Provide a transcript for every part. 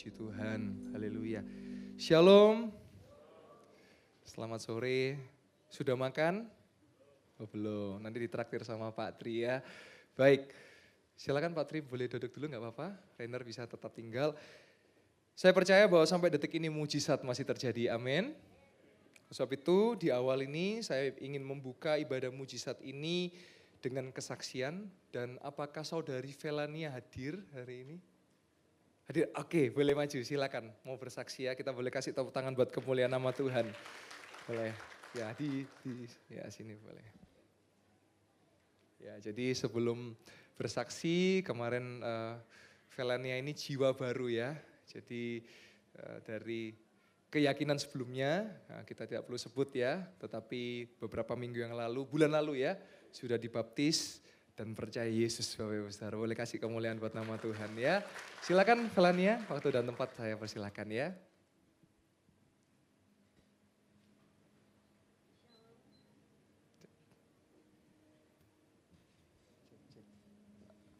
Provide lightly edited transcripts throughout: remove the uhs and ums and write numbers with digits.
Puji Tuhan, haleluya. Shalom, selamat sore. Sudah makan? Oh belum, nanti ditraktir sama Pak Tri ya. Baik, silakan Pak Tri boleh duduk dulu nggak apa-apa. Rainer bisa tetap tinggal. Saya percaya bahwa sampai detik ini mujizat masih terjadi, amin. Sebab itu di awal ini saya ingin membuka ibadah mujizat ini dengan kesaksian. Dan apakah saudari Velania hadir hari ini? Hadir, oke boleh maju silakan. Mau bersaksi ya, kita boleh kasih tepuk tangan buat kemuliaan nama Tuhan. Boleh, ya ya sini boleh. Ya jadi sebelum bersaksi kemarin Velania ini jiwa baru ya. Jadi dari keyakinan sebelumnya, nah, kita tidak perlu sebut ya, tetapi beberapa minggu yang lalu, bulan lalu ya, sudah dibaptis dan percaya Yesus Bapak Ibu Saudara. Boleh kasih kemuliaan buat nama Tuhan ya. Silakan Velania, waktu dan tempat saya persilakan ya.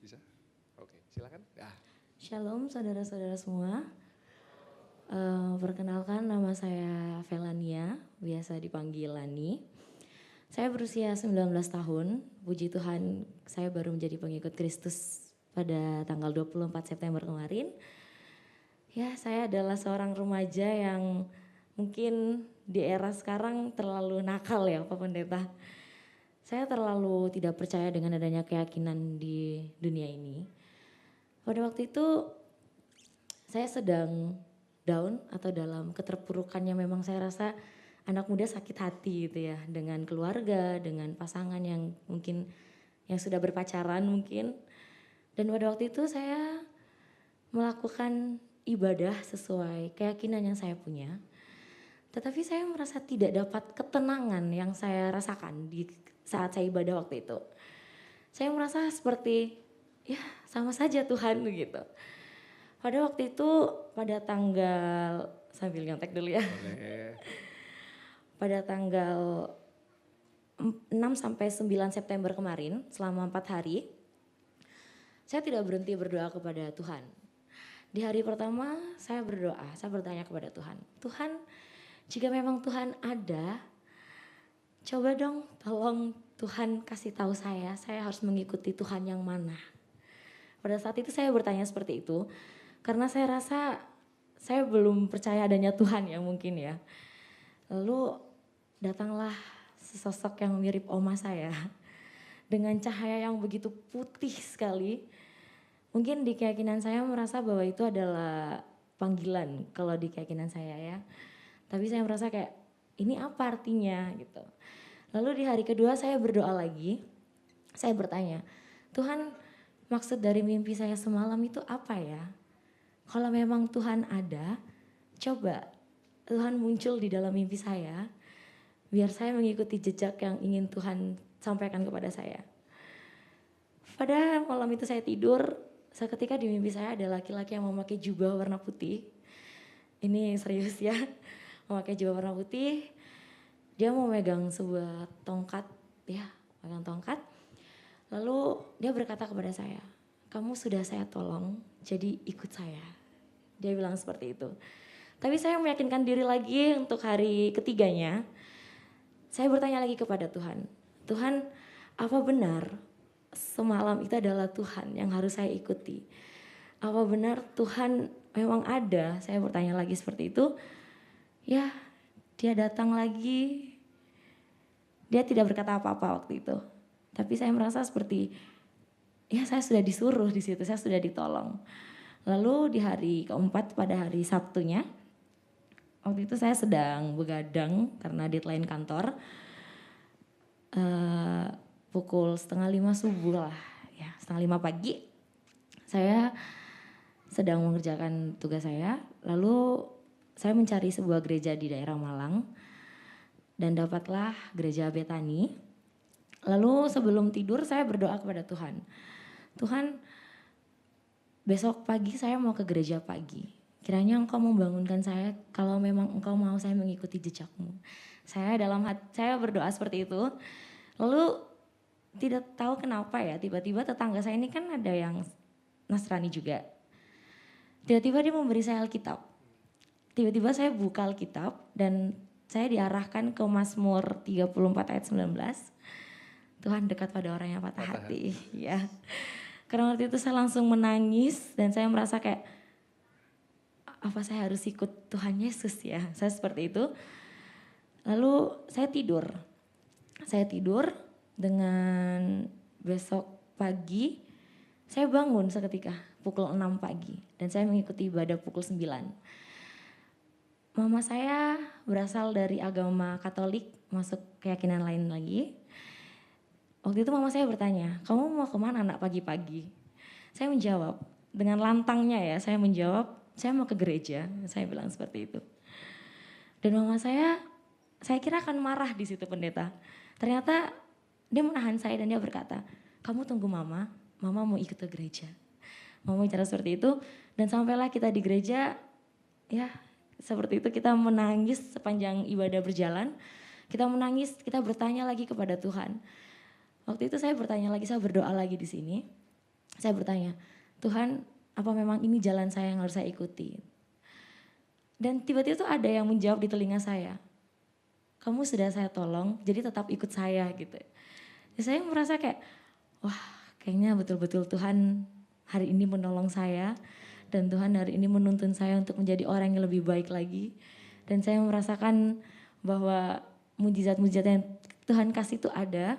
Bisa? Oke, silakan. Ah. Shalom saudara-saudara semua. Perkenalkan nama saya Velania, biasa dipanggil Lani. Saya berusia 19 tahun, puji Tuhan saya baru menjadi pengikut Kristus pada tanggal 24 September kemarin. Ya, saya adalah seorang remaja yang mungkin di era sekarang terlalu nakal ya Pak Pendeta. Saya terlalu tidak percaya dengan adanya keyakinan di dunia ini. Pada waktu itu saya sedang down atau dalam keterpurukan yang memang saya rasa anak muda sakit hati gitu ya, dengan keluarga, dengan pasangan yang mungkin yang sudah berpacaran mungkin. Dan pada waktu itu saya melakukan ibadah sesuai keyakinan yang saya punya. Tetapi saya merasa tidak dapat ketenangan yang saya rasakan di saat saya ibadah waktu itu. Saya merasa seperti ya sama saja Tuhan gitu. Pada waktu itu pada tanggal, sambil nyontek dulu ya. Boleh. Pada tanggal 6 sampai 9 September kemarin, selama 4 hari, saya tidak berhenti berdoa kepada Tuhan. Di hari pertama saya berdoa, saya bertanya kepada Tuhan. Tuhan, jika memang Tuhan ada, coba dong tolong Tuhan kasih tahu saya harus mengikuti Tuhan yang mana. Pada saat itu saya bertanya seperti itu, karena saya rasa saya belum percaya adanya Tuhan ya mungkin ya. Lalu datanglah sesosok yang mirip oma saya dengan cahaya yang begitu putih sekali. Mungkin di keyakinan saya merasa bahwa itu adalah panggilan kalau di keyakinan saya ya. Tapi saya merasa kayak ini apa artinya gitu. Lalu di hari kedua saya berdoa lagi. Saya bertanya, Tuhan maksud dari mimpi saya semalam itu apa ya? Kalau memang Tuhan ada, coba Tuhan muncul di dalam mimpi saya, biar saya mengikuti jejak yang ingin Tuhan sampaikan kepada saya. Pada malam itu saya tidur, seketika di mimpi saya ada laki-laki yang memakai jubah warna putih. Ini serius ya, memakai jubah warna putih. Dia mau megang sebuah tongkat, ya, megang tongkat. Lalu dia berkata kepada saya, kamu sudah saya tolong, jadi ikut saya. Dia bilang seperti itu. Tapi saya meyakinkan diri lagi untuk hari ketiganya. Saya bertanya lagi kepada Tuhan. Tuhan, apa benar semalam itu adalah Tuhan yang harus saya ikuti? Apa benar Tuhan memang ada? Saya bertanya lagi seperti itu. Ya, dia datang lagi. Dia tidak berkata apa-apa waktu itu. Tapi saya merasa seperti, ya saya sudah disuruh di situ, saya sudah ditolong. Lalu di hari keempat pada hari Sabtunya, waktu itu saya sedang begadang karena deadline kantor. Pukul 4:30 subuh lah, ya 4:30 pagi. Saya sedang mengerjakan tugas saya, lalu saya mencari sebuah gereja di daerah Malang dan dapatlah gereja Betani. Lalu sebelum tidur saya berdoa kepada Tuhan. Tuhan, besok pagi saya mau ke gereja pagi. Kiranya Engkau membangunkan saya kalau memang Engkau mau saya mengikuti jejakmu. Saya dalam hati, saya berdoa seperti itu. Lalu tidak tahu kenapa ya, tiba-tiba tetangga saya ini kan ada yang Nasrani juga. Tiba-tiba dia memberi saya Alkitab. Tiba-tiba saya buka Alkitab dan saya diarahkan ke Mazmur 34 ayat 19. Tuhan dekat pada orang yang patah hati. Ya. Karena waktu itu saya langsung menangis dan saya merasa kayak, apa saya harus ikut Tuhan Yesus ya? Saya seperti itu. Lalu saya tidur. Saya tidur dengan besok pagi saya bangun seketika pukul 6 pagi dan saya mengikuti ibadah pukul 9. Mama saya berasal dari agama Katolik, masuk keyakinan lain lagi. Waktu itu mama saya bertanya, kamu mau kemana nak pagi-pagi? Saya menjawab, dengan lantangnya ya, saya menjawab, saya mau ke gereja. Saya bilang seperti itu. Dan mama saya kira akan marah di situ pendeta. Ternyata dia menahan saya dan dia berkata, kamu tunggu mama mau ikut ke gereja. Mama bicara seperti itu dan sampailah kita di gereja, ya seperti itu kita menangis sepanjang ibadah berjalan. Kita menangis, kita bertanya lagi kepada Tuhan. Waktu itu saya bertanya lagi, saya berdoa lagi di sini. Saya bertanya, Tuhan apa memang ini jalan saya yang harus saya ikuti? Dan tiba-tiba tuh ada yang menjawab di telinga saya, kamu sudah saya tolong, jadi tetap ikut saya gitu. Ya, saya merasa kayak, wah kayaknya betul-betul Tuhan hari ini menolong saya. Dan Tuhan hari ini menuntun saya untuk menjadi orang yang lebih baik lagi. Dan saya merasakan bahwa mujizat-mujizat yang Tuhan kasih itu ada.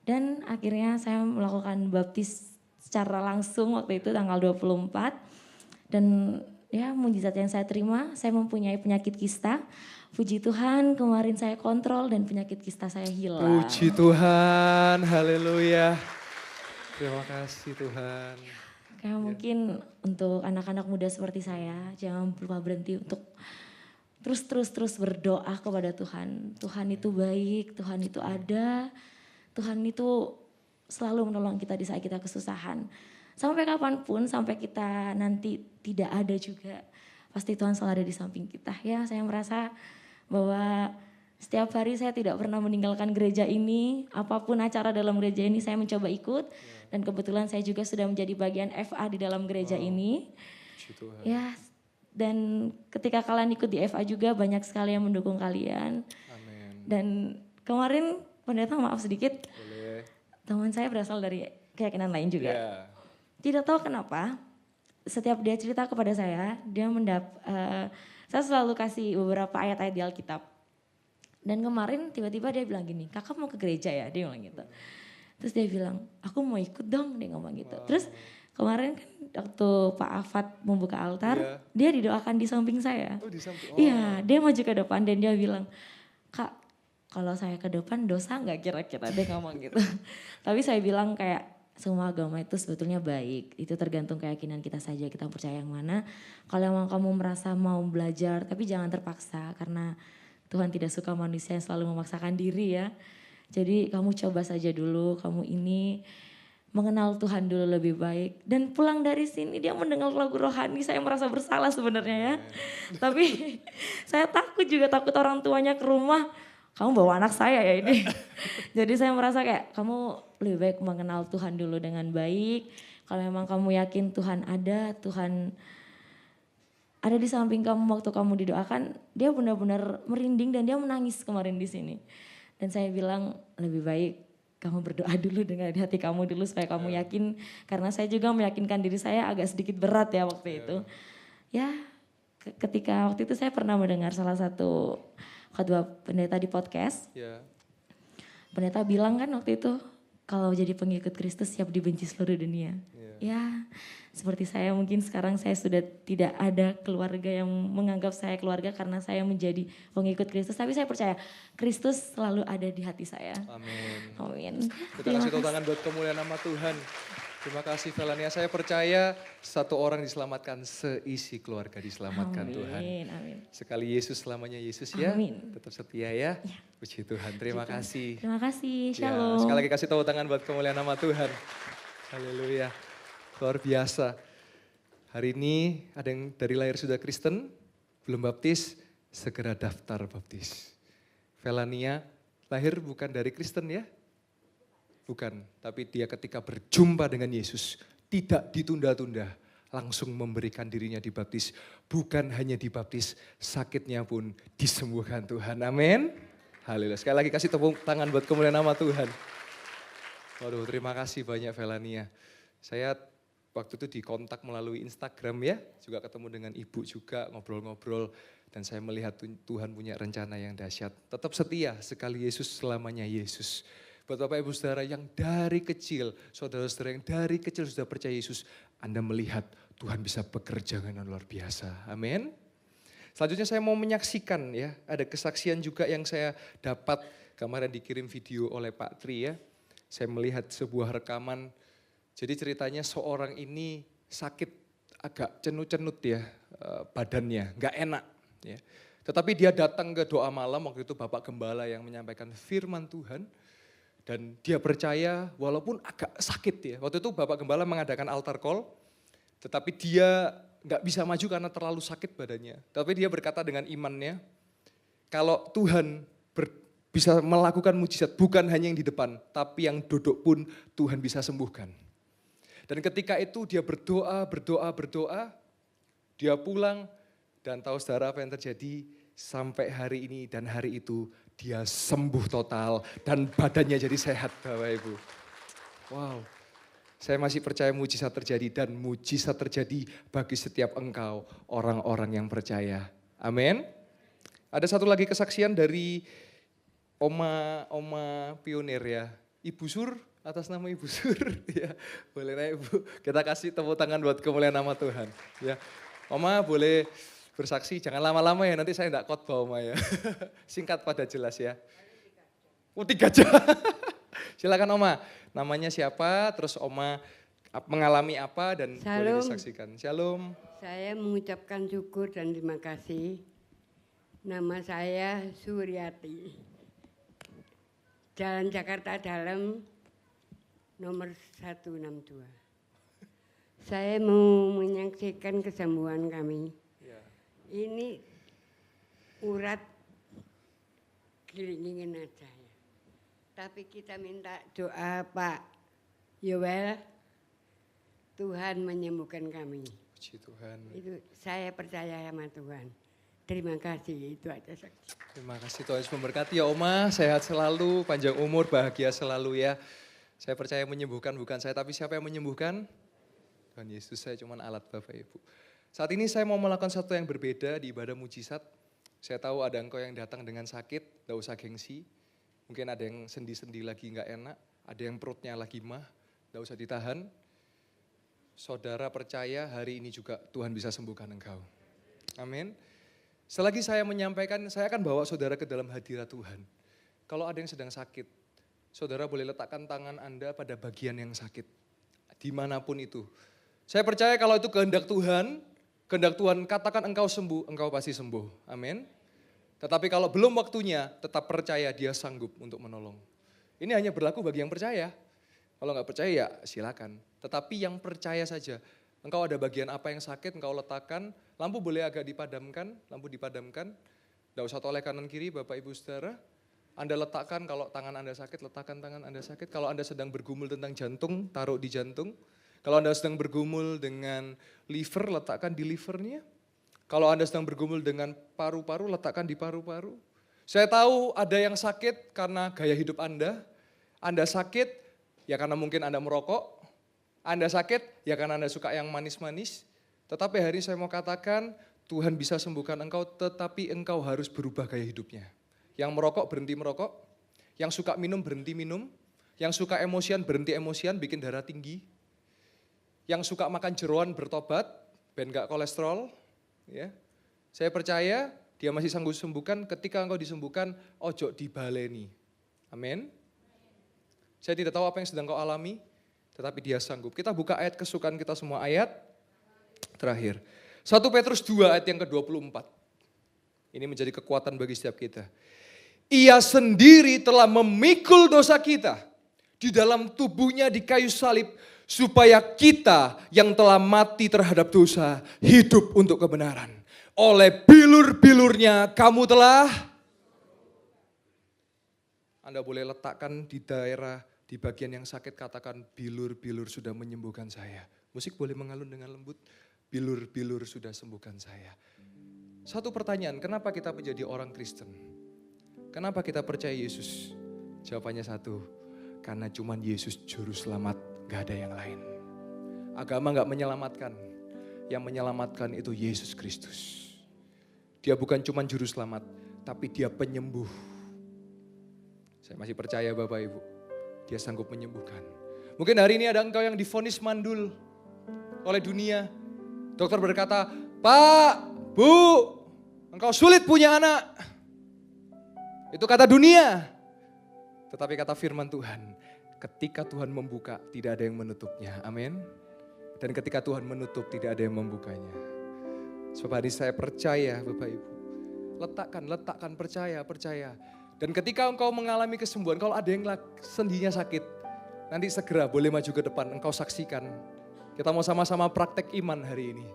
Dan akhirnya saya melakukan baptis secara langsung waktu itu tanggal 24. Dan ya mujizat yang saya terima, saya mempunyai penyakit kista. Puji Tuhan kemarin saya kontrol dan penyakit kista saya hilang. Puji Tuhan, haleluya. Terima kasih Tuhan. Kayak mungkin untuk anak-anak muda seperti saya, jangan lupa berhenti untuk terus berdoa kepada Tuhan. Tuhan itu baik, Tuhan itu ada, Tuhan itu selalu menolong kita di saat kita kesusahan. Sampai kapanpun, sampai kita nanti tidak ada juga, pasti Tuhan selalu ada di samping kita. Ya, saya merasa bahwa setiap hari saya tidak pernah meninggalkan gereja ini, apapun acara dalam gereja ini saya mencoba ikut. Dan kebetulan saya juga sudah menjadi bagian FA di dalam gereja ini. Ya, dan ketika kalian ikut di FA juga banyak sekali yang mendukung kalian. Amin. Dan kemarin pendeta maaf sedikit, Boleh. teman saya berasal dari keyakinan lain juga. Yeah. Tidak tahu kenapa, setiap dia cerita kepada saya, saya selalu kasih beberapa ayat-ayat di Alkitab. Dan kemarin tiba-tiba dia bilang gini, kakak mau ke gereja ya? Dia bilang gitu. Terus dia bilang, aku mau ikut dong, dia ngomong gitu. Terus kemarin kan waktu Pak Afat membuka altar, dia didoakan di samping saya. Oh, di samping. Oh. Iya, dia maju ke depan dan dia bilang, Kak kalau saya ke depan dosa gak kira-kira, dia ngomong gitu. Tapi saya bilang kayak semua agama itu sebetulnya baik, itu tergantung keyakinan kita saja, kita percaya yang mana. Kalau emang kamu merasa mau belajar, tapi jangan terpaksa karena Tuhan tidak suka manusia yang selalu memaksakan diri ya. Jadi kamu coba saja dulu, kamu ini mengenal Tuhan dulu lebih baik. Dan pulang dari sini dia mendengar lagu rohani, saya merasa bersalah sebenarnya ya. Tapi saya takut juga, takut orang tuanya ke rumah, kamu bawa anak saya ya ini. Jadi saya merasa kayak kamu lebih baik mengenal Tuhan dulu dengan baik. Kalau memang kamu yakin Tuhan ada, Tuhan ada di samping kamu waktu kamu didoakan, dia benar-benar merinding dan dia menangis kemarin di sini. Dan saya bilang lebih baik kamu berdoa dulu dengan hati kamu dulu supaya kamu yakin. Karena saya juga meyakinkan diri saya agak sedikit berat ya waktu itu. Ya ketika waktu itu saya pernah mendengar salah satu khotbah pendeta di podcast. Pendeta bilang kan waktu itu kalau jadi pengikut Kristus siap dibenci seluruh dunia. Ya seperti saya mungkin sekarang saya sudah tidak ada keluarga yang menganggap saya keluarga karena saya menjadi pengikut Kristus. Tapi saya percaya Kristus selalu ada di hati saya. Amin. Amin. Kita kasih tepuk tangan buat kemuliaan nama Tuhan. Terima kasih Velania, saya percaya satu orang diselamatkan, seisi keluarga diselamatkan Tuhan. Amin. Sekali Yesus selamanya Yesus ya. Amin. Tetap setia ya. Puji Tuhan, terima kasih. Terima kasih, Ya, shalom. sekali lagi kasih tepuk tangan buat kemuliaan nama Tuhan. Haleluya. Luar biasa. Hari ini ada yang dari lahir sudah Kristen, belum baptis, segera daftar baptis. Velania lahir bukan dari Kristen ya? Bukan, tapi dia ketika berjumpa dengan Yesus tidak ditunda-tunda. langsung memberikan dirinya dibaptis. Bukan hanya dibaptis, sakitnya pun disembuhkan Tuhan. Amin. Haleluya. Sekali lagi kasih tepuk tangan buat kemuliaan nama Tuhan. Waduh, terima kasih banyak Velania. Saya waktu itu dikontak melalui Instagram ya, juga ketemu dengan ibu juga, ngobrol-ngobrol. Dan saya melihat Tuhan punya rencana yang dahsyat. Tetap setia, sekali Yesus selamanya Yesus. Buat Bapak Ibu Saudara yang dari kecil, saudara-saudara yang dari kecil sudah percaya Yesus, Anda melihat Tuhan bisa bekerja dengan luar biasa. Amin. Selanjutnya saya mau menyaksikan ya, ada kesaksian juga yang saya dapat, kemarin dikirim video oleh Pak Tri ya. Saya melihat sebuah rekaman, jadi ceritanya seorang ini sakit agak cenut-cenut ya badannya, gak enak. Ya. Tetapi dia datang ke doa malam, waktu itu Bapak Gembala yang menyampaikan firman Tuhan. Dan dia percaya walaupun agak sakit ya. Waktu itu Bapak Gembala mengadakan altar call, tetapi dia gak bisa maju karena terlalu sakit badannya. Tapi dia berkata dengan imannya, kalau Tuhan bisa melakukan mujizat bukan hanya yang di depan, tapi yang duduk pun Tuhan bisa sembuhkan. Dan ketika itu dia berdoa, dia pulang dan tahu saudara apa yang terjadi sampai hari ini dan hari itu dia sembuh total dan badannya jadi sehat Bapak Ibu. Wow, saya masih percaya mujizat terjadi dan mujizat terjadi bagi setiap engkau orang-orang yang percaya. Amin. Ada satu lagi kesaksian dari Oma pionir ya, Ibu Sur, atas nama Ibu Sur, ya boleh naik Ibu. Kita kasih tepuk tangan buat kemuliaan nama Tuhan. Ya, Oma boleh bersaksi, jangan lama-lama ya, nanti saya enggak khotbah Oma ya. Singkat pada jelas ya. 3 jam. Silakan Oma, namanya siapa, terus Oma mengalami apa dan boleh disaksikan. Shalom. Saya mengucapkan syukur dan terima kasih. Nama saya Suryati. Jalan Jakarta Dalam nomor 162. Saya mau menyaksikan kesembuhan kami. Ini urat kelingin aja ya. Tapi kita minta doa Pak Yoel, Tuhan menyembuhkan kami. Puji Tuhan. Itu saya percaya sama Tuhan. Terima kasih, itu aja saksi. Terima kasih Tuhan Yesus memberkati ya Oma, sehat selalu, panjang umur, bahagia selalu ya. Saya percaya menyembuhkan bukan saya, tapi siapa yang menyembuhkan? Tuhan Yesus, saya cuma alat Bapak Ibu. Saat ini saya mau melakukan sesuatu yang berbeda di ibadah mujizat. Saya tahu ada engkau yang datang dengan sakit, gak usah gengsi. Mungkin ada yang sendi-sendi lagi gak enak, ada yang perutnya lagi mah, gak usah ditahan. Saudara percaya hari ini juga Tuhan bisa sembuhkan engkau. Amin. Selagi saya menyampaikan, saya akan bawa saudara ke dalam hadirat Tuhan. Kalau ada yang sedang sakit, saudara boleh letakkan tangan Anda pada bagian yang sakit. Dimanapun itu. Saya percaya kalau itu kehendak Tuhan katakan engkau sembuh, engkau pasti sembuh. Amin. Tetapi kalau belum waktunya, tetap percaya dia sanggup untuk menolong. Ini hanya berlaku bagi yang percaya. Kalau nggak percaya ya silakan. Tetapi yang percaya saja. Engkau ada bagian apa yang sakit, engkau letakkan. Lampu boleh agak dipadamkan, lampu dipadamkan. Nggak usah toleh kanan kiri Bapak Ibu Saudara. Anda letakkan kalau tangan Anda sakit, letakkan tangan Anda sakit. Kalau Anda sedang bergumul tentang jantung, taruh di jantung. Kalau Anda sedang bergumul dengan liver, letakkan di livernya. Kalau Anda sedang bergumul dengan paru-paru, letakkan di paru-paru. Saya tahu ada yang sakit karena gaya hidup Anda. Anda sakit ya karena mungkin Anda merokok. Anda sakit ya karena Anda suka yang manis-manis. Tetapi hari ini saya mau katakan Tuhan bisa sembuhkan engkau, tetapi engkau harus berubah gaya hidupnya. Yang merokok berhenti merokok. Yang suka minum berhenti minum. Yang suka emosian berhenti emosian, bikin darah tinggi. Yang suka makan jeroan bertobat, ben gak kolesterol. Ya. Saya percaya dia masih sanggup sembuhkan, ketika engkau disembuhkan, ojo dibaleni. Amin. Saya tidak tahu apa yang sedang kau alami, tetapi dia sanggup. Kita buka ayat kesukaan kita semua, ayat terakhir. 1 Petrus 2 ayat yang ke-24. Ini menjadi kekuatan bagi setiap kita. Ia sendiri telah memikul dosa kita di dalam tubuhnya di kayu salib, supaya kita yang telah mati terhadap dosa hidup untuk kebenaran. Oleh bilur-bilurnya kamu telah. Anda boleh letakkan di daerah, di bagian yang sakit, katakan bilur-bilur sudah menyembuhkan saya. Musik boleh mengalun dengan lembut. bilur-bilur sudah sembuhkan saya. Satu pertanyaan, kenapa kita menjadi orang Kristen? Kenapa kita percaya Yesus? Jawabannya satu, karena cuman Yesus juru selamat, gak ada yang lain. Agama gak menyelamatkan, yang menyelamatkan itu Yesus Kristus. Dia bukan cuman juru selamat, tapi dia penyembuh. Saya masih percaya Bapak Ibu, dia sanggup menyembuhkan. Mungkin hari ini ada engkau yang divonis mandul oleh dunia. Dokter berkata, Pak, Bu, engkau sulit punya anak. Itu kata dunia. Tetapi kata firman Tuhan, ketika Tuhan membuka, tidak ada yang menutupnya. Amin. Dan ketika Tuhan menutup, tidak ada yang membukanya. Sebab hari saya percaya Bapak Ibu. Letakkan, percaya. Dan ketika engkau mengalami kesembuhan, kalau ada yang sendinya sakit, nanti segera boleh maju ke depan, engkau saksikan. Kita mau sama-sama praktek iman hari ini.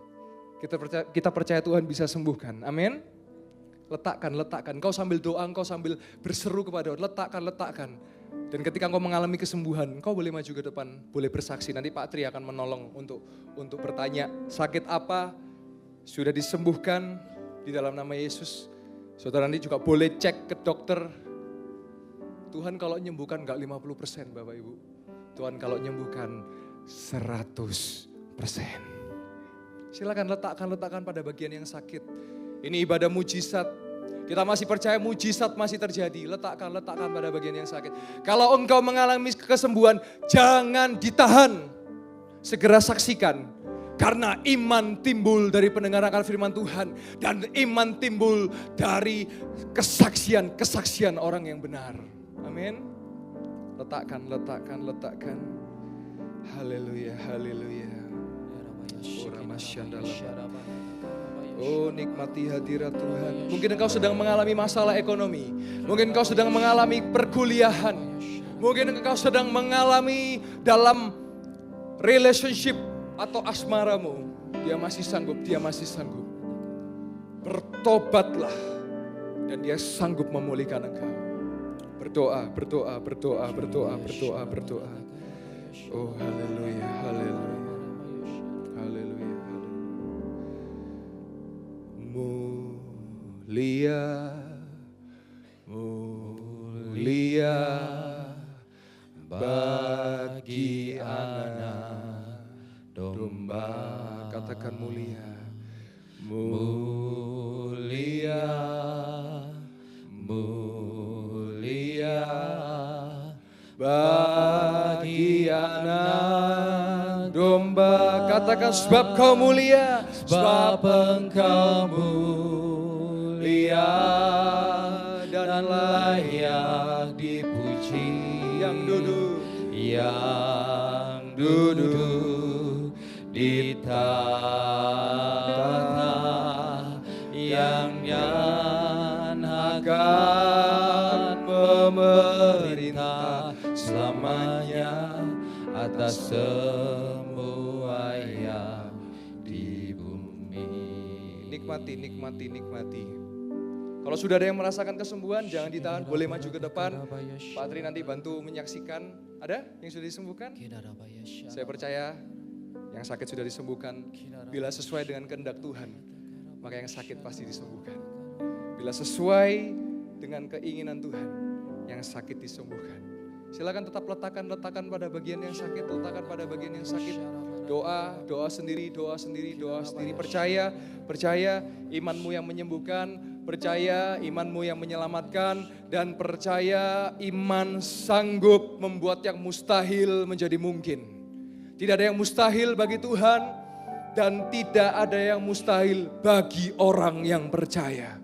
Kita percaya Tuhan bisa sembuhkan, amin. Letakkan. Engkau sambil doa, engkau sambil berseru kepada Tuhan, letakkan. Dan ketika engkau mengalami kesembuhan, engkau boleh maju ke depan, boleh bersaksi. Nanti Pak Tri akan menolong untuk bertanya, sakit apa sudah disembuhkan di dalam nama Yesus. Saudara nanti juga boleh cek ke dokter. Tuhan kalau nyembuhkan enggak 50% Bapak Ibu. Tuhan kalau nyembuhkan 100%. Silakan letakkan pada bagian yang sakit. Ini ibadah mujizat. Kita masih percaya mujizat masih terjadi. Letakkan pada bagian yang sakit. Kalau engkau mengalami kesembuhan, jangan ditahan. Segera saksikan. Karena iman timbul dari pendengaran akan firman Tuhan. Dan iman timbul dari kesaksian orang yang benar. Amin. Letakkan. Haleluya. Oh, nikmati hadirat Tuhan. Mungkin engkau sedang mengalami masalah ekonomi. Mungkin engkau sedang mengalami perkuliahan. Mungkin engkau sedang mengalami dalam relationship atau asmaramu. Dia masih sanggup. Bertobatlah. Dan dia sanggup memulihkan engkau. Berdoa. Oh, haleluya. Mulia bagi anak domba. Katakan mulia. Mulia bagi anak domba. Katakan sebab kau mulia. Sebab engkau mulia dan layak dipuji. Yang duduk di tanah yang akan memerintah selamanya atas semua yang di bumi. Nikmati. Kalau sudah ada yang merasakan kesembuhan, jangan ditahan, boleh maju ke depan. Pak Tri nanti bantu menyaksikan. Ada yang sudah disembuhkan? Saya percaya yang sakit sudah disembuhkan. Bila sesuai dengan kehendak Tuhan, maka yang sakit pasti disembuhkan. Bila sesuai dengan keinginan Tuhan, yang sakit disembuhkan. Silakan tetap letakkan pada bagian yang sakit, Doa sendiri. Percaya imanmu yang menyembuhkan, percaya imanmu yang menyelamatkan, dan percaya iman sanggup membuat yang mustahil menjadi mungkin. Tidak ada yang mustahil bagi Tuhan, dan tidak ada yang mustahil bagi orang yang percaya.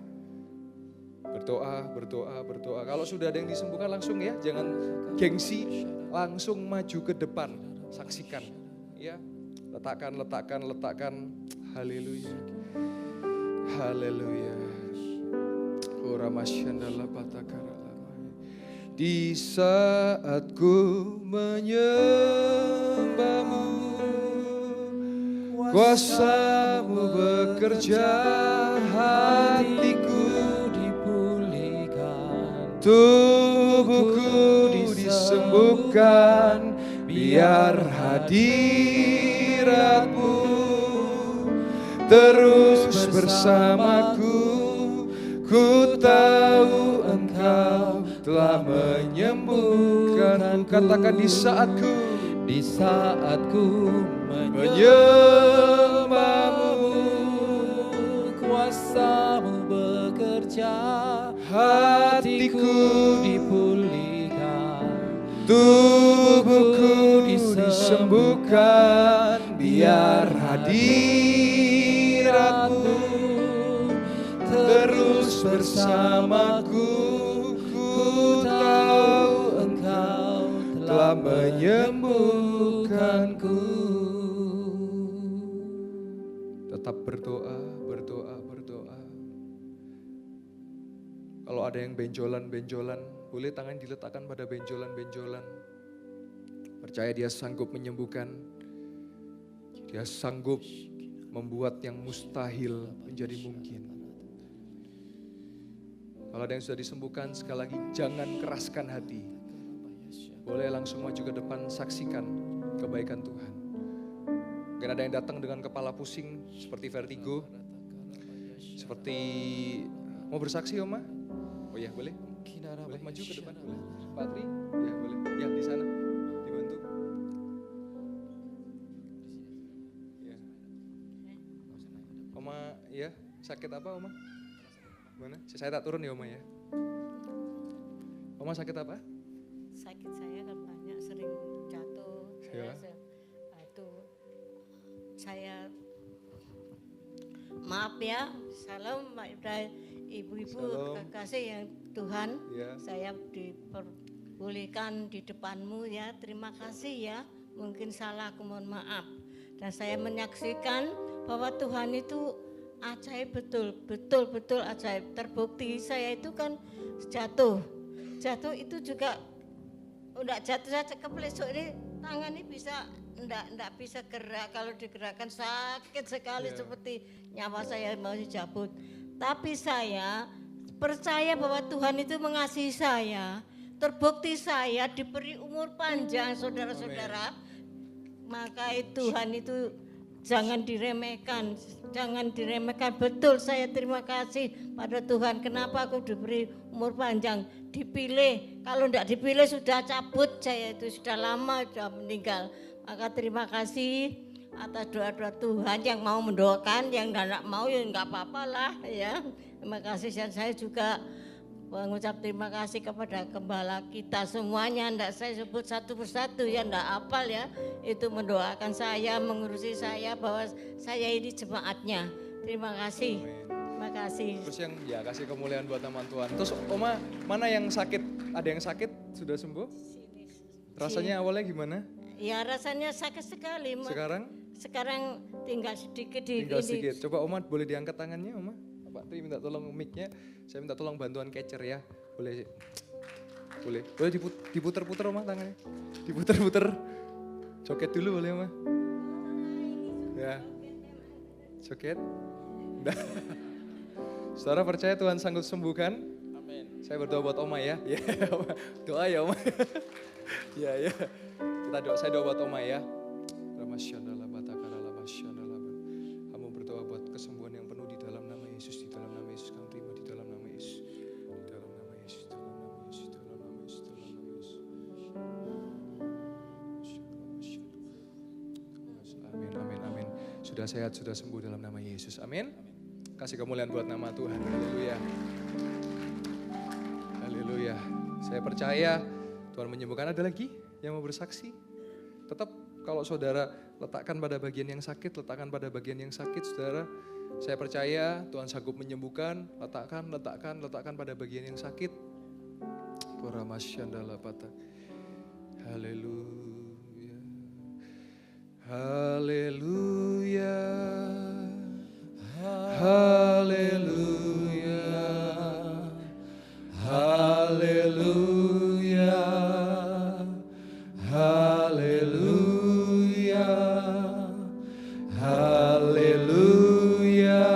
Berdoa. Kalau sudah ada yang disembuhkan langsung ya, jangan gengsi, langsung maju ke depan, saksikan. Ya, letakkan. Haleluya. Di saat ku menyembahmu, kuasa-Mu bekerja, hatiku dipulihkan, tubuhku disembuhkan, biar hadirat-Mu terus bersamaku. Ku tahu Engkau telah menyembuhkan. Katakan di saatku menyembahmu, kuasa-Mu bekerja, hatiku dipulihkan, tubuhku disembuhkan. Biar hadirat-Mu terus bersamaku. Ku tahu Engkau telah menyembuhkanku. Tetap berdoa. Kalau ada yang benjolan-benjolan, boleh tangan diletakkan pada benjolan-benjolan. Percaya Dia sanggup menyembuhkan. Dia sanggup membuat yang mustahil menjadi mungkin. Kalau ada yang sudah disembuhkan, sekali lagi jangan keraskan hati. Boleh langsung maju ke depan, saksikan kebaikan Tuhan. Mungkin ada yang datang dengan kepala pusing, seperti vertigo. Seperti, mau bersaksi Oma? Oh iya boleh. Boleh maju ke depan, boleh. Pak Tri, ya boleh. Ya di sana, dibantu. Ya. Oma, ya sakit apa Oma? Mana? Saya tak turun ya Oma ya. Oma sakit apa? Sakit saya kan banyak, sering jatuh. Ya. Saya maaf ya, salam ibu-ibu kekasih yang Tuhan. Ya. Saya diperbolehkan di depanmu ya, terima kasih ya. Mungkin salah, aku mohon maaf. Dan saya menyaksikan bahwa Tuhan itu ajaib, betul ajaib. Terbukti saya itu kan jatuh itu juga enggak jatuh saja kepleset, ini tangan ini bisa enggak bisa gerak, kalau digerakkan sakit sekali seperti nyawa saya mau dicabut. Tapi saya percaya bahwa Tuhan itu mengasihi saya. Terbukti saya diberi umur panjang, saudara-saudara. Maka Tuhan itu jangan diremehkan. Betul, saya terima kasih pada Tuhan. Kenapa aku diberi umur panjang? Dipilih. Kalau enggak dipilih sudah cabut, saya itu sudah lama sudah meninggal. Maka terima kasih atas doa-doa Tuhan. Yang mau mendoakan, yang enggak mau ya enggak apa-apa lah ya. Terima kasih. Dan saya juga mengucap terima kasih kepada gembala kita semuanya. Enggak saya sebut satu persatu ya, enggak hafal ya. Itu mendoakan saya, mengurusi saya bahwa saya ini jemaatnya. Terima kasih. Terima kasih. Terus yang ya kasih kemuliaan buat nama Tuhan. Terus Oma, mana yang sakit? Ada yang sakit sudah sembuh? Rasanya awalnya gimana? Ya rasanya sakit sekali. Sekarang tinggal sedikit. Tinggal sedikit. Coba Oma boleh diangkat tangannya Oma? Pak Tri minta tolong mic-nya. Saya minta tolong bantuan catcher ya. Boleh diputer-puter Oma tangannya. Diputer-puter. Joget dulu boleh Oma? Ya. Joget. Udah. Saudara percaya Tuhan sanggup sembuhkan? Amin. Saya berdoa buat Oma ya. Ya, doa ya Oma. Ya. Saya doa buat Oma ya. Kamu berdoa buat kesembuhan yang penuh di dalam nama Yesus, di dalam nama Yesus. Kamu terima di dalam nama Yesus. Di dalam nama Yesus, di dalam nama Yesus, di dalam nama Yesus, di dalam nama Yesus. Amin. Sudah sehat, sudah sembuh dalam nama Yesus. Amin. Kasih kemuliaan buat nama Tuhan. Haleluya. Saya percaya Tuhan menyembuhkan. Ada lagi yang mau bersaksi? Tetap kalau saudara letakkan pada bagian yang sakit, saudara. Saya percaya Tuhan sanggup menyembuhkan. Letakkan pada bagian yang sakit. Haleluya. Haleluya. Haleluya. Haleluya. Haleluya. Haleluya.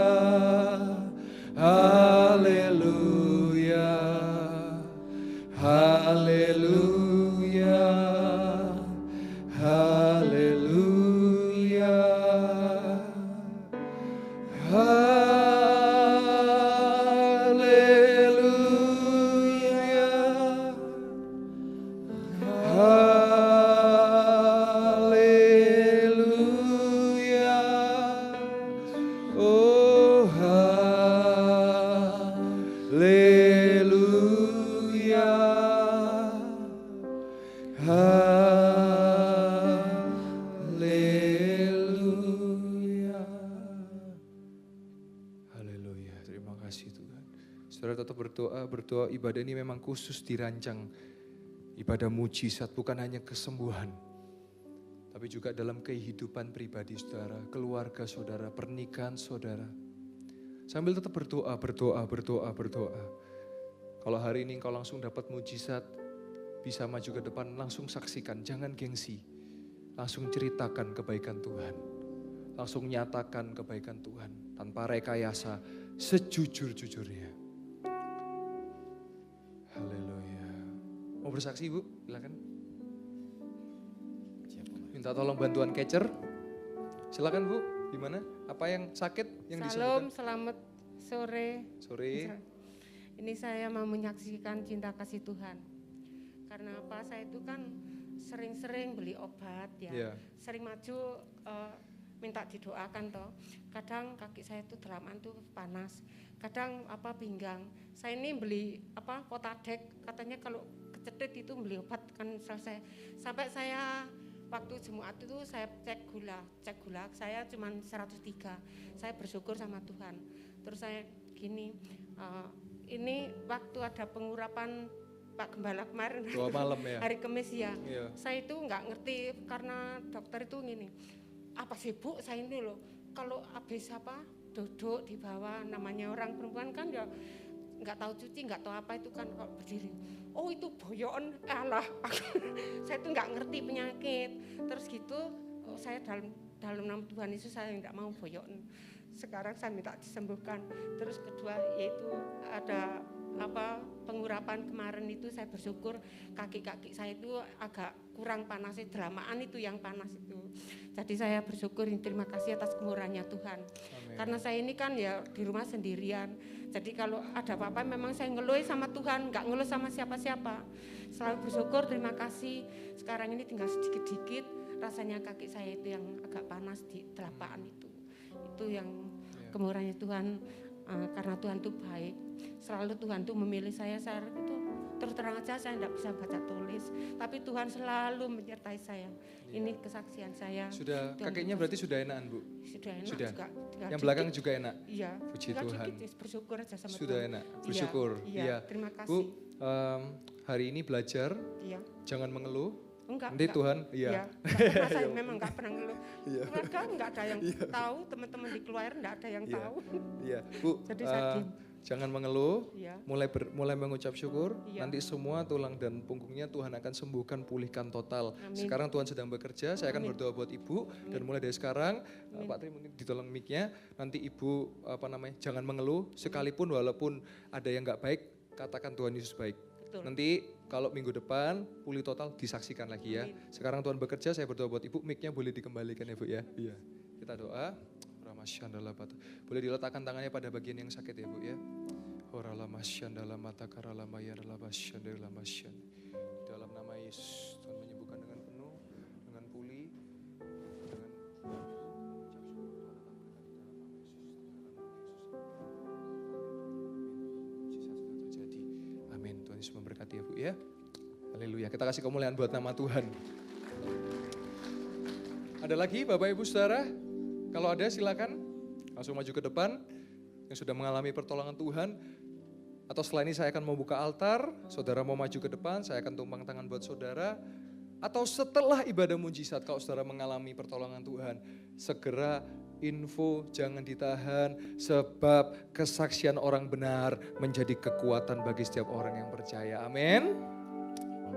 Haleluya. Haleluya. Haleluya. kasih Tuhan. Saudara tetap berdoa ibadah ini memang khusus dirancang. Ibadah mujizat bukan hanya kesembuhan. Tapi juga dalam kehidupan pribadi saudara, keluarga saudara, pernikahan saudara. Sambil tetap berdoa. Kalau hari ini engkau langsung dapat mujizat, bisa maju ke depan, langsung saksikan, jangan gengsi. Langsung ceritakan kebaikan Tuhan. Langsung nyatakan kebaikan Tuhan. Tanpa rekayasa, sejujur-jujurnya. Haleluya. Mau bersaksi Bu? Silakan. Minta tolong bantuan catcher. Silakan Bu, gimana? Apa yang sakit yang Salam, disebutkan? selamat sore. Sore. Ini saya mau menyaksikan cinta kasih Tuhan. Karena apa? Saya itu kan sering-sering beli obat ya. Yeah. Sering maju minta didoakan toh. Kadang kaki saya itu dalaman tuh panas. Kadang pinggang. Saya ini beli Potadek, katanya kalau kecetit itu beli obat kan selesai. Sampai saya waktu Jumat itu saya cek gula saya cuma 103. Saya bersyukur sama Tuhan. Terus saya gini, ini waktu ada pengurapan Pak Gembala kemarin, 2 malam ya? hari Kamis ya. Iya. Saya itu nggak ngerti karena dokter itu gini, apa sih Bu, saya ini loh, kalau habis duduk di bawah, namanya orang perempuan kan ya nggak tahu cuci, nggak tahu apa itu kan kalau berdiri. Oh itu boyon, alah, saya itu nggak ngerti penyakit. Terus gitu, saya dalam nama Tuhan Yesus saya nggak mau boyon. Sekarang saya minta disembuhkan. Terus kedua yaitu ada pengurapan kemarin itu saya bersyukur kaki-kaki saya itu agak kurang panasnya, delamaan itu yang panas itu. Jadi saya bersyukur, terima kasih atas kemurahannya Tuhan. Amin. Karena saya ini kan ya di rumah sendirian. Jadi kalau ada apa-apa memang saya ngeluh sama Tuhan, nggak ngeluh sama siapa-siapa. Selalu bersyukur, terima kasih. Sekarang ini tinggal sedikit-sedikit rasanya kaki saya itu yang agak panas di telapaan itu. Itu yang kemurahannya Tuhan, karena Tuhan itu baik. Selalu Tuhan tuh memilih saya itu terus terang aja saya tidak bisa baca tulis, tapi Tuhan selalu menyertai saya. Ini kesaksian saya. Sudah kakinya berarti sudah enakan Bu? Sudah enak sudah. juga. Yang belakang juga enak? Iya. Puji Tuhan. Bersyukur aja sama sudah Tuhan. Enak, bersyukur. Iya. Terima kasih. Bu, hari ini belajar, jangan mengeluh. Enggak. Tuhan, iya. Saya memang enggak pernah ngeluh. Keluarga enggak ada yang tahu, teman-teman di keluarga enggak ada yang tahu. Iya, Bu. Jadi saya jangan mengeluh, iya. mulai mengucap syukur, iya. Nanti semua tulang dan punggungnya Tuhan akan sembuhkan, pulihkan total. Amin. Sekarang Tuhan sedang bekerja, saya akan berdoa buat Ibu. Amin. Dan mulai dari sekarang, Pak Tri mungkin ditolong mic-nya, nanti Ibu jangan mengeluh, sekalipun walaupun ada yang gak baik, katakan Tuhan Yesus baik. Betul. Nanti kalau minggu depan pulih total disaksikan lagi ya. Amin. Sekarang Tuhan bekerja, saya berdoa buat Ibu, mic-nya boleh dikembalikan ya Bu ya. Iya. Kita doa. Boleh diletakkan tangannya pada bagian yang sakit ya Bu ya. Dalam nama Yesus, Tuhan menyembuhkan dengan penuh, dengan pulih, dengan terjadi. Amin. Tuhan Yesus memberkati ya Bu ya. Haleluya. Kita kasih kemuliaan buat nama Tuhan. Ada lagi Bapak Ibu Saudara? Kalau ada silakan langsung maju ke depan yang sudah mengalami pertolongan Tuhan. Atau setelah ini saya akan membuka altar, saudara mau maju ke depan, saya akan tumpang tangan buat saudara. Atau setelah ibadah mujizat kalau saudara mengalami pertolongan Tuhan, segera info, jangan ditahan, sebab kesaksian orang benar menjadi kekuatan bagi setiap orang yang percaya. Amin.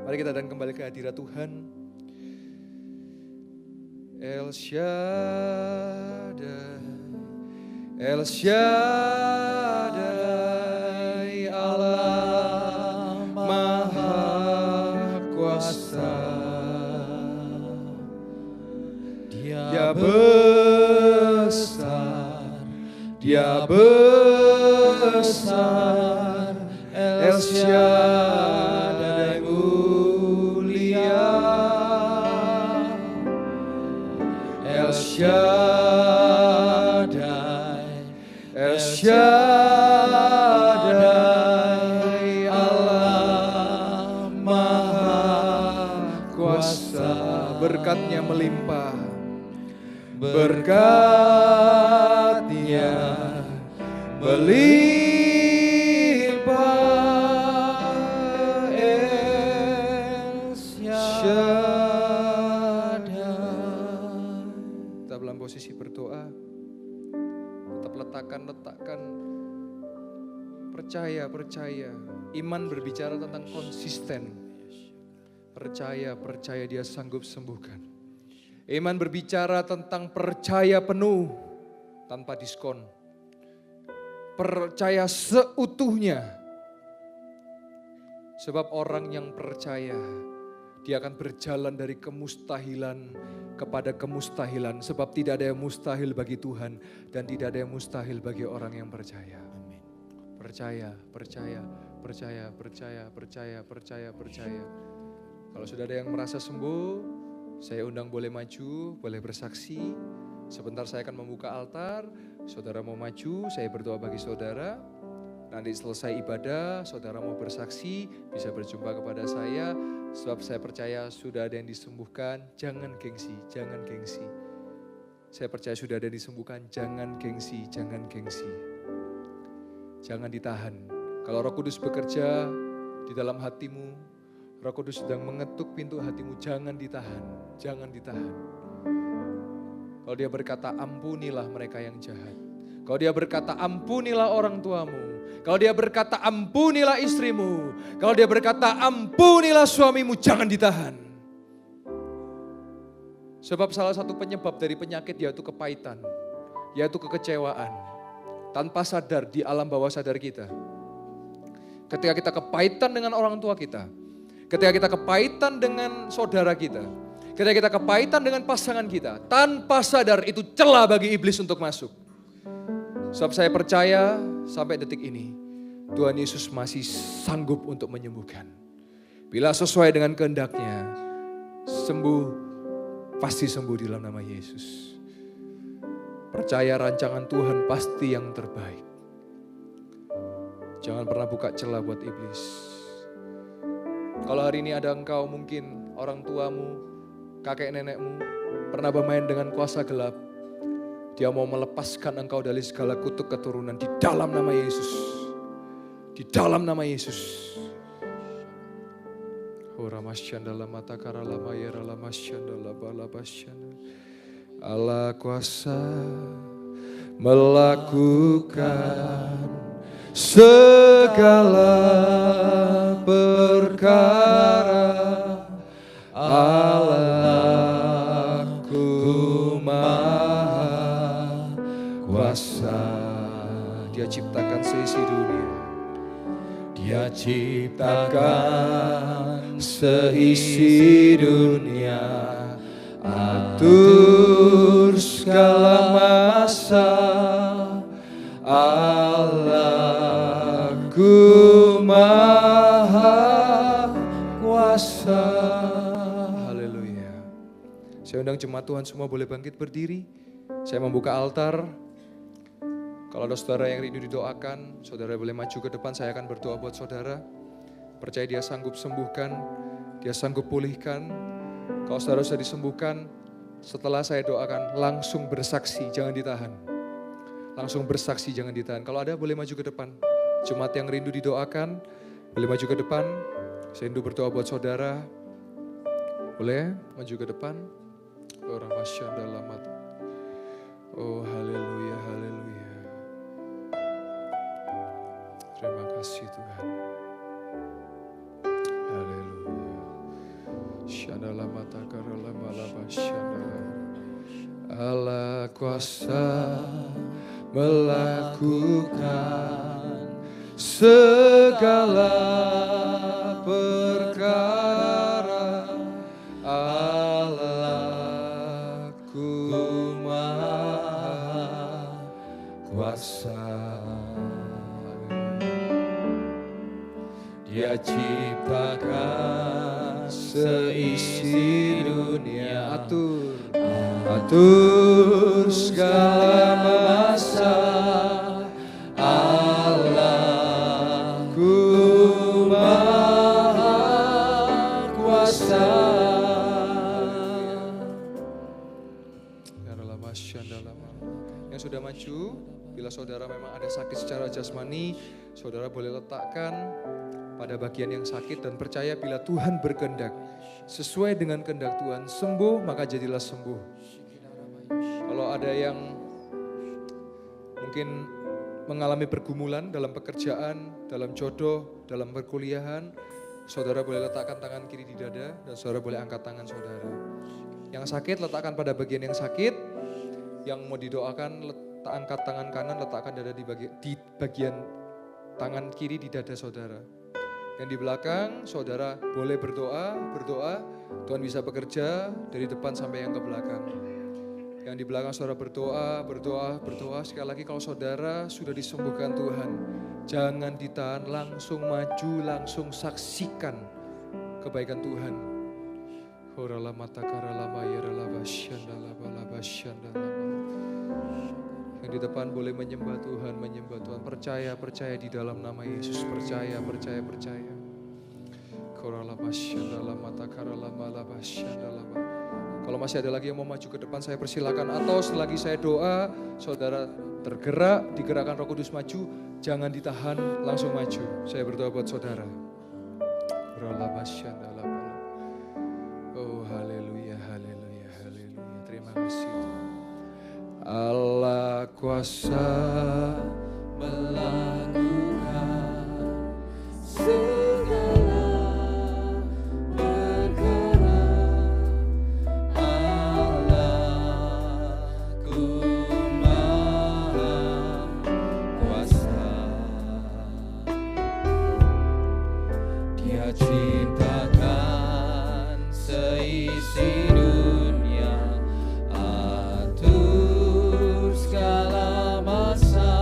Mari kita dan kembali ke hadirat Tuhan. El Shaddai, El Shaddai, Allah Maha Kuasa. Dia besar, Dia besar, El Shaddai mulia, El Shaddai, El Shaddai, Allah Maha Kuasa. Berkat-Nya melimpah, berkat-Nya Melimpah El Shaddai. Kita dalam posisi berdoa. Tetap letakkan. Percaya. Iman berbicara tentang konsisten. Percaya dia sanggup sembuhkan. Iman berbicara tentang percaya penuh tanpa diskon. Percaya seutuhnya. Sebab orang yang percaya, dia akan berjalan dari kemustahilan kepada kemustahilan. Sebab tidak ada yang mustahil bagi Tuhan dan tidak ada yang mustahil bagi orang yang percaya. Percaya. Kalau sudah ada yang merasa sembuh, saya undang boleh maju, boleh bersaksi. Sebentar saya akan membuka altar, saudara mau maju, saya berdoa bagi saudara. Nanti selesai ibadah, saudara mau bersaksi, bisa berjumpa kepada saya. Sebab saya percaya sudah ada yang disembuhkan, jangan gengsi. Saya percaya sudah ada yang disembuhkan, jangan gengsi. Jangan ditahan. Kalau Roh Kudus bekerja di dalam hatimu, Roh Kudus sedang mengetuk pintu hatimu, jangan ditahan. Kalau dia berkata ampunilah mereka yang jahat. Kalau dia berkata ampunilah orang tuamu. Kalau dia berkata ampunilah istrimu. Kalau dia berkata ampunilah suamimu, jangan ditahan. Sebab salah satu penyebab dari penyakit yaitu kepahitan, yaitu kekecewaan. Tanpa sadar di alam bawah sadar kita. Ketika kita kepahitan dengan orang tua kita, ketika kita kepahitan dengan saudara kita, ketika kita kepahitan dengan pasangan kita, tanpa sadar itu celah bagi iblis untuk masuk. Sebab saya percaya sampai detik ini, Tuhan Yesus masih sanggup untuk menyembuhkan. Bila sesuai dengan kehendaknya, sembuh, pasti sembuh di dalam nama Yesus. Percaya rancangan Tuhan pasti yang terbaik. Jangan pernah buka celah buat iblis. Kalau hari ini ada engkau, mungkin orang tuamu, kakek nenekmu pernah bermain dengan kuasa gelap. Dia mau melepaskan engkau dari segala kutuk keturunan di dalam nama Yesus. Di dalam nama Yesus. Allah kuasa melakukan segala perkara. Allahku maha kuasa. Dia ciptakan seisi dunia. Dia ciptakan seisi dunia. Atur segala masa. Allahku maha kuasa. Haleluya. Saya undang jemaat Tuhan semua boleh bangkit berdiri. Saya membuka altar. Kalau ada saudara yang rindu didoakan, saudara boleh maju ke depan, saya akan berdoa buat saudara. Percaya dia sanggup sembuhkan, dia sanggup pulihkan. Kalau saudara sudah disembuhkan, setelah saya doakan, langsung bersaksi, jangan ditahan. Langsung bersaksi, jangan ditahan. Kalau ada boleh maju ke depan. Jemaat yang rindu didoakan, boleh maju ke depan. Saya rindu berdoa buat saudara. Boleh maju ke depan. Oh haleluya, haleluya. Terima kasih Tuhan. Haleluya. Syadala mata karala malaba syadala. Allah kuasa melakukan segala perkara. Allahku maha kuasa. Dia ciptakan seisi dunia. Atur segala masa. Allahku maha kuasa. Yang sudah maju, bila saudara saudara memang ada sakit secara jasmani, saudara boleh letakkan pada bagian yang sakit dan percaya bila Tuhan berkehendak sesuai dengan kehendak Tuhan sembuh, maka jadilah sembuh. Kalau ada yang mungkin mengalami pergumulan dalam pekerjaan, dalam jodoh, dalam perkuliahan, saudara boleh letakkan tangan kiri di dada dan saudara boleh angkat tangan saudara. Yang sakit letakkan pada bagian yang sakit, yang mau didoakan angkat tangan kanan, letakkan dada di bagian tangan kiri di dada saudara. Yang di belakang saudara boleh berdoa, Tuhan bisa bekerja dari depan sampai yang ke belakang. Yang di belakang saudara berdoa. Sekali lagi kalau saudara sudah disembuhkan Tuhan, jangan ditahan, langsung maju, langsung saksikan kebaikan Tuhan. Yang di depan boleh menyembah Tuhan. Percaya di dalam nama Yesus, percaya. Kalau masih ada lagi yang mau maju ke depan, saya persilakan. Atau selagi saya doa, saudara tergerak, digerakkan Roh Kudus maju, jangan ditahan, langsung maju. Saya berdoa buat saudara. Oh haleluya. Terima kasih Tuhan. Allah kuasa melakukan segala perkara. Allah-Ku Maha Kuasa. Dia ciptakan seisi dunia, atur segala masa.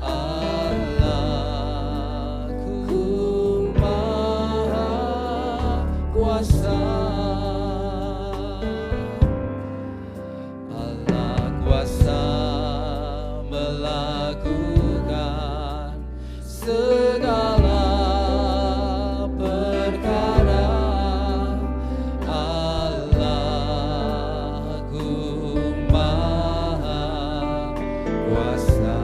Allah-Ku Maha Kuasa. Allah kuasa melakukan segala perkara. Allah-Ku Maha Kuasa.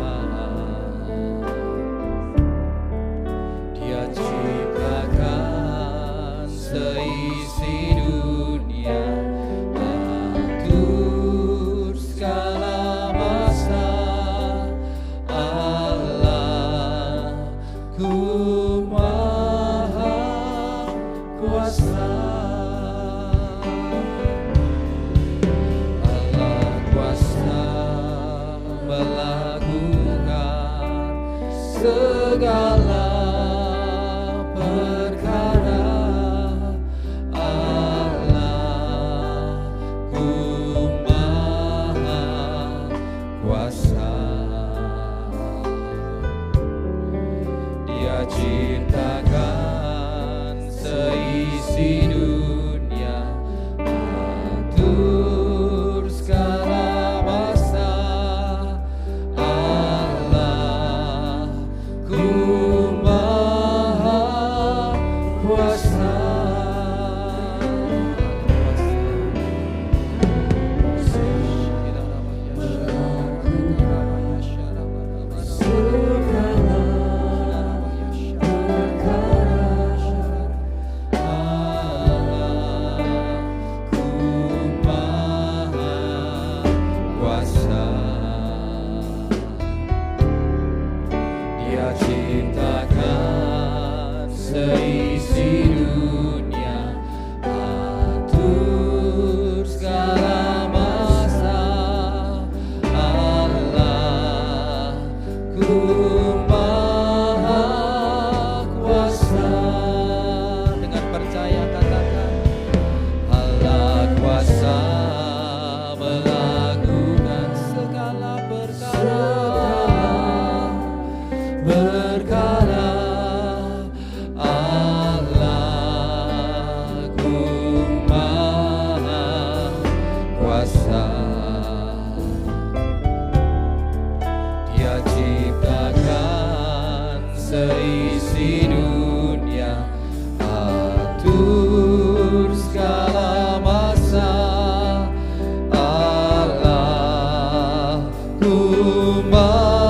Dia ciptakan seisi dunia, atur segala masa. Allah-Ku Maha Kuasa. Allah kuasa melakukan segala perkara. Allah-Ku Maha Kuasa. Dia ciptakan seisi dunia, atur segala masa. Allah-Ku Maha Kuasa. Dia ciptakan seisi dunia, atur segala masa. Allah-Ku Maha Kuasa. Dengan percaya katakan, Allah kuasa melakukan segala perkara. Allah-Ku Maha Kuasa. Dia ciptakan seisi dunia, atur segala masa. Allah-Ku Maha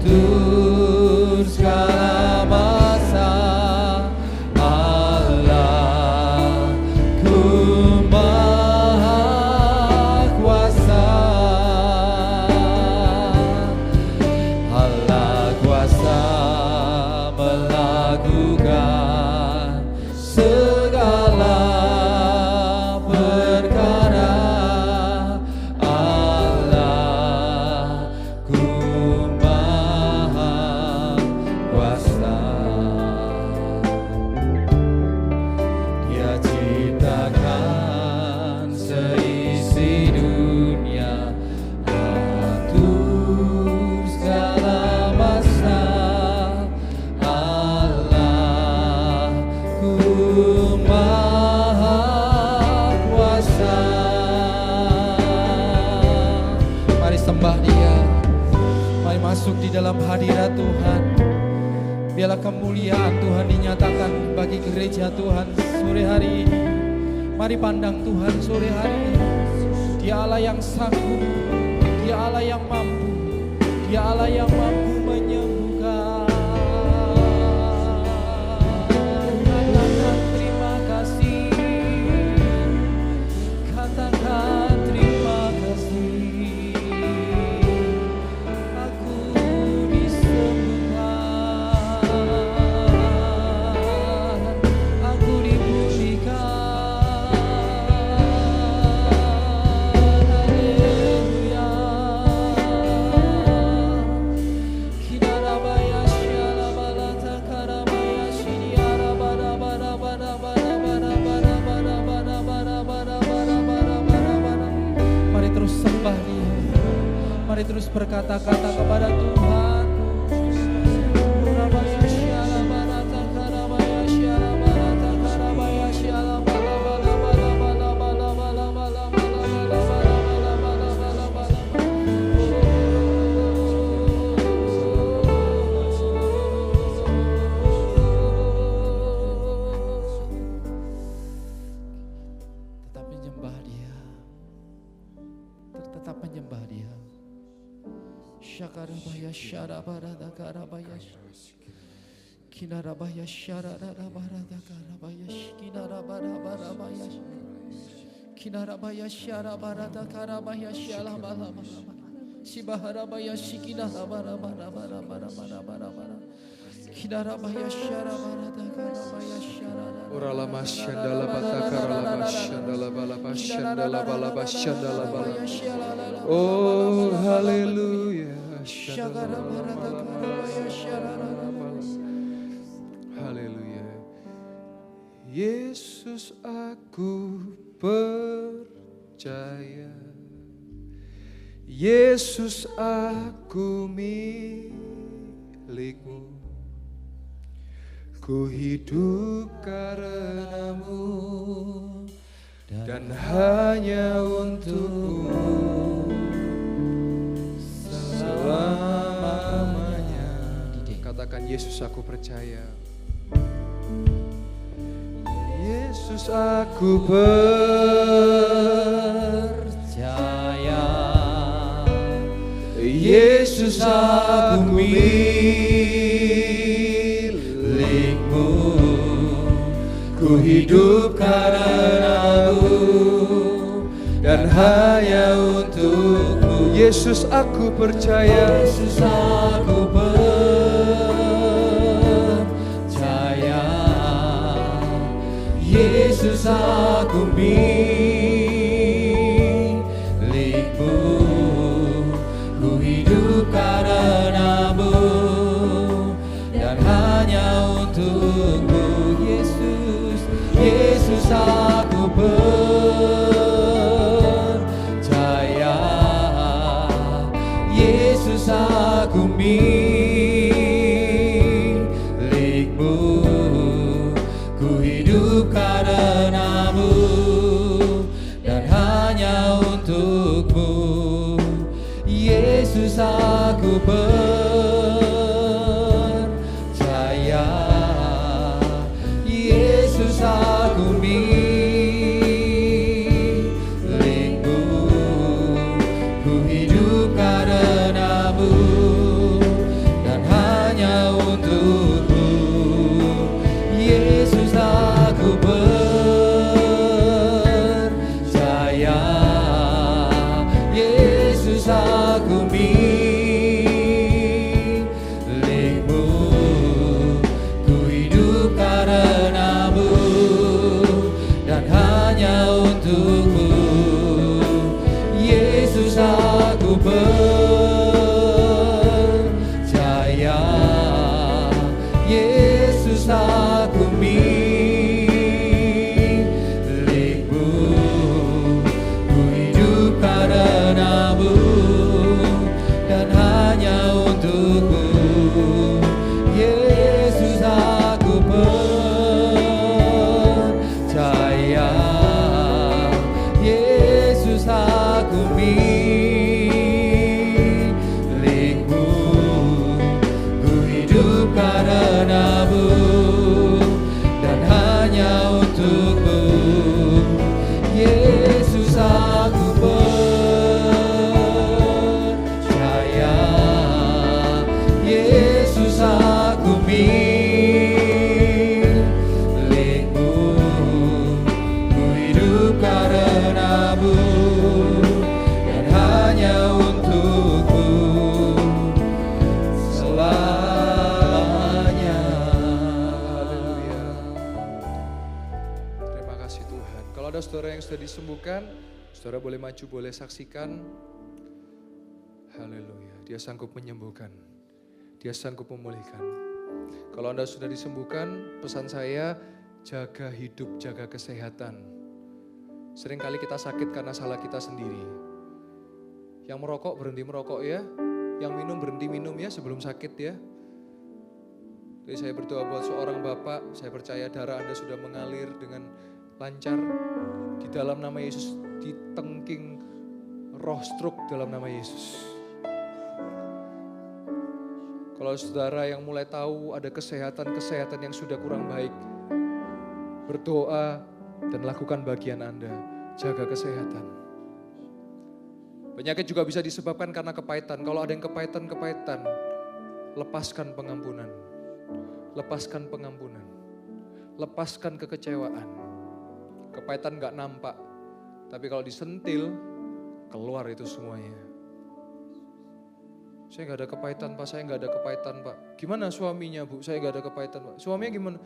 mengatur segala masa. Allahku Maha Kuasa, Allah kuasa melakukan segala perkara. Allahku Maha Kuasa, Dia ciptakan seisi dunia, atur segala masa. Allahku Maha Kuasa. Mari sembah Dia, mari masuk di dalam hadirat Tuhan. Biarlah kemuliaan Tuhan dinyatakan bagi gereja Tuhan sore hari ini. Mari pandang Tuhan sore hari ini. Dia Allah yang sanggup, Dia Allah yang mampu, Dia Allah yang mampu menyembuhkan. Katakan terima kasih, katakan terima kasih. Aku disembuhkan, aku dipulihkan. Haleluya. Kinarabaya syalabalata karabaya shiniara bara bara bara bara bara bara bara bara bara bara bara bara bara bara. Mari terus sembah Dia, mari terus berkata-kata kepada Tuhan. Urabaya syalabalata karabaya syalabalata karabaya syalabalabala bala bala bala bala bala bala bala bala bala bala bala. Tetap menyembah Dia, tetap menyembah Dia. Syakarabaya syarabarada karabaya kinarabaya syarabarada karabaya kinarabarabaya kinarabaya syarabarada karabaya syalabalaba sibaharabaya shikinarabarabara kinarabaya syarabarada karabaya syarada. Uralama syandala batakaralama syandala balaba syandala balaba syandala balaba. Oh haleluya. Haleluya. Yesus aku percaya, Yesus aku milikmu, ku hidup karenamu dan hanya untukmu selamanya. Katakan Yesus aku percaya, Yesus aku percaya, Yesus aku milikmu, ku hidup karenamu dan hanya untukmu. Yesus aku percaya, Yesus aku percaya, Yesus aku milikmu, ku hidup karenamu dan hanya untukmu. Yesus, Yesus aku percaya, Yesus aku milikmu, ku hidup karenamu dan hanya untukmu. Yesus aku percaya, Yesus aku milikmu, ku hidup karenamu Yesus aku milikmu, ku hidup karenamu dan hanya untukmu selamanya. Haleluya. Terima kasih Tuhan. Kalau ada saudara yang sudah disembuhkan, saudara boleh maju, boleh saksikan. Haleluya. Dia sanggup menyembuhkan. Dia sanggup memulihkan. Kalau Anda sudah disembuhkan, pesan saya, jaga hidup, jaga kesehatan. Seringkali kita sakit karena salah kita sendiri. Yang merokok berhenti merokok ya. Yang minum berhenti minum ya sebelum sakit ya. Jadi saya berdoa buat seorang bapak, saya percaya darah Anda sudah mengalir dengan lancar. Di dalam nama Yesus, ditengking roh stroke dalam nama Yesus. Kalau saudara yang mulai tahu ada kesehatan-kesehatan yang sudah kurang baik, berdoa dan lakukan bagian Anda, jaga kesehatan. Penyakit juga bisa disebabkan karena kepahitan. Kalau ada yang kepahitan, lepaskan pengampunan. Lepaskan pengampunan. Lepaskan kekecewaan. Kepahitan gak nampak, tapi kalau disentil, keluar itu semuanya. Saya gak ada kepahitan Pak, saya gak ada kepahitan Pak. Gimana suaminya Bu? Saya gak ada kepahitan Pak. Suaminya gimana?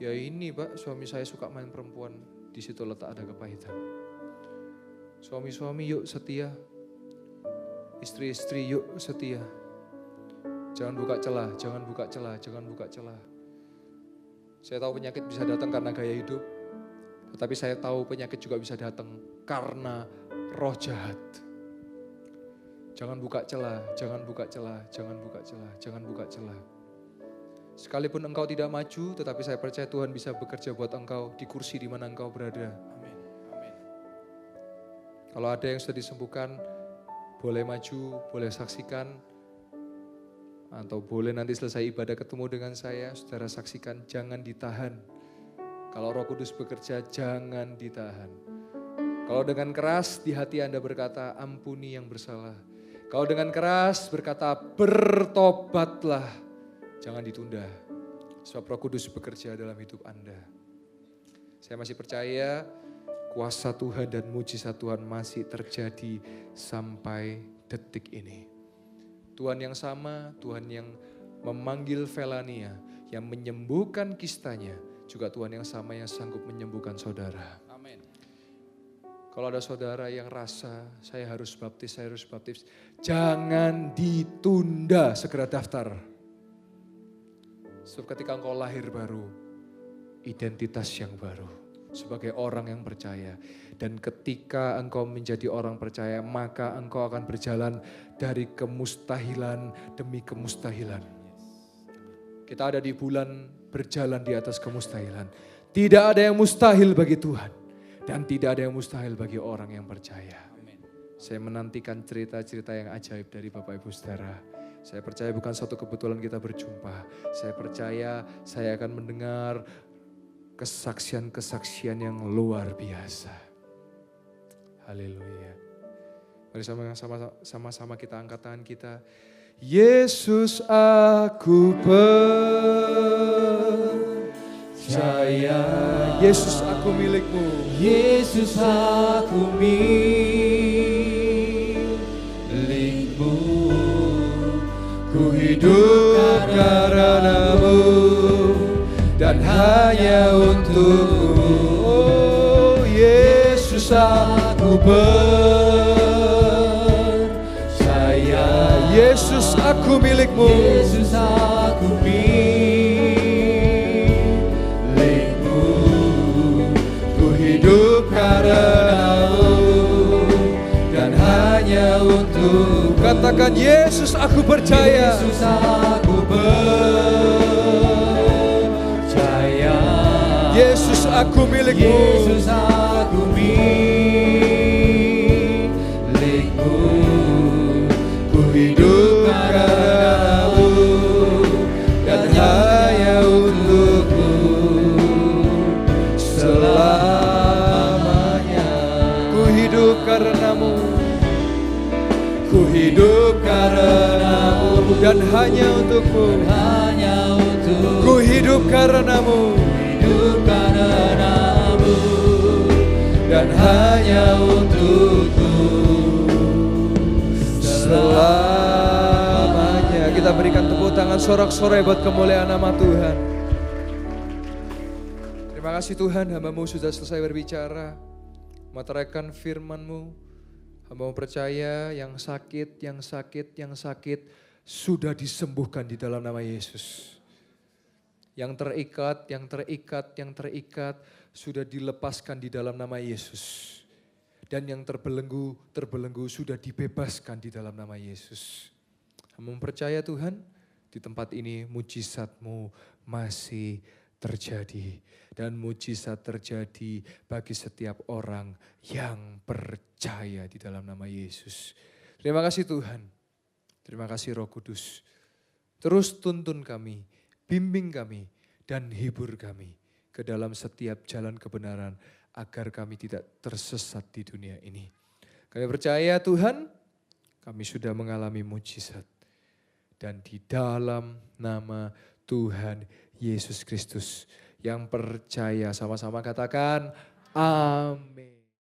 Ya ini Pak, suami saya suka main perempuan. Di situ letak ada kepahitan. Suami-suami yuk setia. Istri-istri yuk setia. Jangan buka celah, jangan buka celah, jangan buka celah. Saya tahu penyakit bisa datang karena gaya hidup. Tetapi saya tahu penyakit juga bisa datang karena roh jahat. Jangan buka celah, jangan buka celah, jangan buka celah, jangan buka celah. Sekalipun engkau tidak maju, tetapi saya percaya Tuhan bisa bekerja buat engkau di kursi di mana engkau berada. Amin. Amin. Kalau ada yang sudah disembuhkan, boleh maju, boleh saksikan. Atau boleh nanti selesai ibadah ketemu dengan saya, saudara saksikan, jangan ditahan. Kalau Roh Kudus bekerja, jangan ditahan. Kalau dengan keras di hati Anda berkata, ampuni yang bersalah. Kalau dengan keras berkata, bertobatlah. Jangan ditunda. Sebab Roh Kudus bekerja dalam hidup Anda. Saya masih percaya kuasa Tuhan dan mujizat Tuhan masih terjadi sampai detik ini. Tuhan yang sama, Tuhan yang memanggil Velania, yang menyembuhkan kistanya, juga Tuhan yang sama yang sanggup menyembuhkan saudara. Amin. Kalau ada saudara yang rasa, saya harus baptis, jangan ditunda, segera daftar. Sebab ketika engkau lahir baru, identitas yang baru, sebagai orang yang percaya. Dan ketika engkau menjadi orang percaya, maka engkau akan berjalan dari kemustahilan demi kemustahilan. Kita ada di bulan berjalan di atas kemustahilan. Tidak ada yang mustahil bagi Tuhan. Dan tidak ada yang mustahil bagi orang yang percaya. Amin. Saya menantikan cerita-cerita yang ajaib dari Bapak Ibu Saudara. Saya percaya bukan suatu kebetulan kita berjumpa. Saya percaya saya akan mendengar kesaksian-kesaksian yang luar biasa. Haleluya. Mari sama-sama kita angkat tangan kita. Yesus aku percaya, Yesus aku milikmu. Yesus aku milikmu, ku hidup karenamu dan hanya untukmu. Oh Yesus aku percaya, Yesus aku milikmu. Yesus aku milikmu, ku hidup karenamu dan hanya untuk. Katakan Yesus aku percaya. Yesus aku percaya, Yesus aku milikmu. Yesus aku milikmu, ku hidup karenamu dan hanya untukmu selamanya. Ku hidup karenamu. Ku hidup karenamu Dan hanya untukmu. hanya untuk Ku hidup karenamu. hidup karenamu Dan hanya untukmu selamanya. Kita berikan tepuk tangan sorak-sorai buat kemuliaan nama Tuhan. Terima kasih Tuhan, hamba-Mu sudah selesai berbicara, meteraikan firman-Mu. Hamba-Mu percaya yang sakit sudah disembuhkan di dalam nama Yesus. Yang terikat sudah dilepaskan di dalam nama Yesus. Dan yang terbelenggu sudah dibebaskan di dalam nama Yesus. Hamba percaya Tuhan, di tempat ini mujizat-Mu masih terjadi. Dan mujizat terjadi bagi setiap orang yang percaya di dalam nama Yesus. Terima kasih Tuhan, terima kasih Roh Kudus. Terus tuntun kami, bimbing kami, dan hibur kami ke dalam setiap jalan kebenaran agar kami tidak tersesat di dunia ini. Kami percaya Tuhan, kami sudah mengalami mujizat. Dan di dalam nama Tuhan Yesus Kristus yang percaya, sama-sama katakan amin.